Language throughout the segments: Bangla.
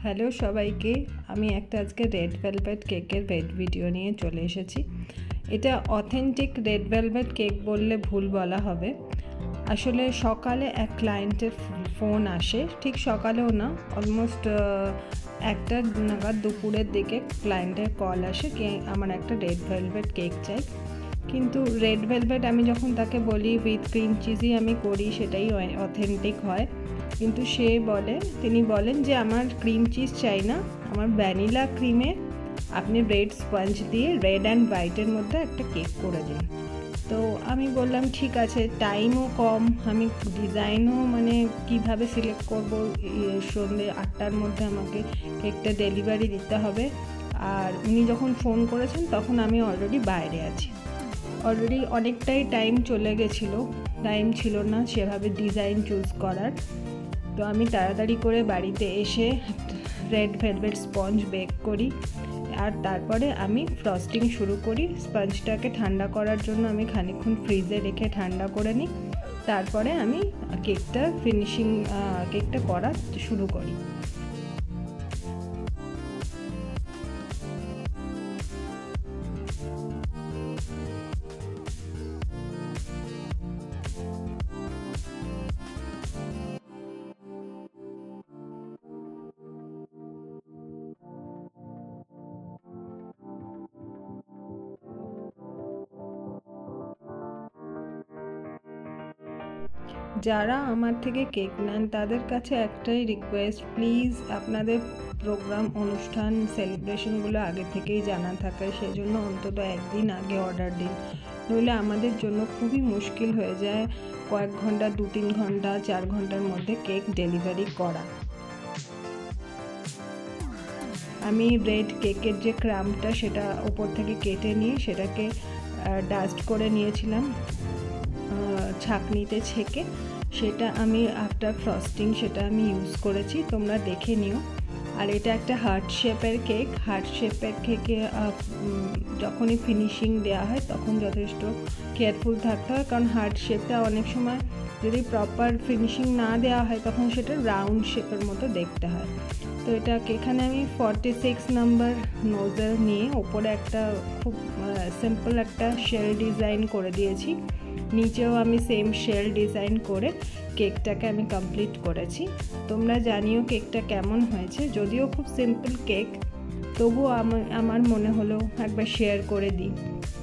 হ্যালো সবাইকে, আমি একটা আজকে রেড ভেলভেট কেকের ভিডিও নিয়ে চলে এসেছি। এটা অথেন্টিক রেড ভেলভেট কেক বললে ভুল বলা হবে। আসলে সকালে এক ক্লায়েন্টের ফোন আসে, ঠিক সকালেও না, অলমোস্ট একটা নাগাদ দুপুরের দিকে ক্লায়েন্টের কল আসে কি আমার একটা রেড ভেলভেট কেক চাই। কিন্তু রেড ভেলভেট আমি যখন তাকে বলি উইথ ক্রিম চিজই আমি করি, সেটাই অথেন্টিক হয়। কিন্তু তিনি বলেন যে আমার ক্রিম চিজ চাই না, আমার ভ্যানিলা ক্রিমে আপনি রেড স্পঞ্জ দিয়ে রেড অ্যান্ড হোয়াইটের মধ্যে একটা কেক করে দিন। তো আমি বললাম ঠিক আছে, টাইমও কম, আমি ডিজাইনও কিভাবে সিলেক্ট করবো, সন্ধ্যে 8টার মধ্যে আমাকে কেকটা ডেলিভারি দিতে হবে। আর উনি যখন ফোন করেছেন তখন আমি অলরেডি বাইরে আছি, অলরেডি অনেকটাই টাইম চলে গেছিলো, টাইম ছিল না সেভাবে ডিজাইন চুজ করার। তো আমি তাড়াতাড়ি করে বাড়িতে এসে রেড ভেলভেট স্পঞ্জ বেক করি, আর তারপরে আমি ফ্রস্টিং শুরু করি। স্পঞ্জটাকে ঠান্ডা করার জন্য আমি খানিকক্ষণ ফ্রিজে রেখে ঠান্ডা করে নিই, তারপরে আমি কেকটা করা শুরু করি। যারা আমার থেকে কেক নেন তাদের কাছে একটাই রিকোয়েস্ট, প্লিজ আপনাদের প্রোগ্রাম, অনুষ্ঠান, সেলিব্রেশনগুলো আগে থেকেই জানা থাকে, সেজন্য অন্তত একদিন আগে অর্ডার দিন। নইলে আমাদের জন্য খুবই মুশকিল হয়ে যায় কয়েক ঘন্টা, 2-3 ঘন্টা, 4 ঘন্টার মধ্যে কেক ডেলিভারি করা। আমি রেড কেকের যে ক্রামটা সেটা ওপর থেকে কেটে নিয়ে সেটাকে ডাস্ট করে নিয়েছিলাম ছাঁকনিতে ছেঁকে, সেটা আমি আফটার ফ্রস্টিং সেটা আমি ইউজ করেছি, তোমরা দেখে নিও। আর এটা একটা হার্ট শেপের কেক। হার্ট শেপের কেকে যখনই ফিনিশিং দেওয়া হয় তখন যথেষ্ট কেয়ারফুল থাকতে হয়, কারণ হার্ট শেপটা অনেক সময় যদি প্রপার ফিনিশিং না দেওয়া হয় তখন সেটা রাউন্ড শেপের মতো দেখতে হয়। তো এটাকে এখানে আমি 46 নাম্বার নোজেল নিয়ে ওপরে একটা খুব সিম্পল একটা শেল ডিজাইন করে দিয়েছি, নিচেও আমি সেম শেল ডিজাইন করে কেকটাকে আমি কমপ্লিট করেছি। তোমরা জানিও কেকটা কেমন হয়েছে। যদিও খুব সিম্পল কেক, তবুও আমার মনে হলো একবার শেয়ার করে দিই।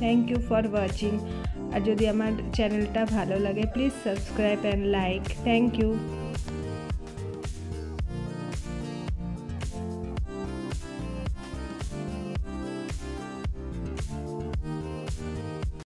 Thank you for watching. আর যদি আমার চ্যানেলটা ভালো লাগে please subscribe and like. Thank you.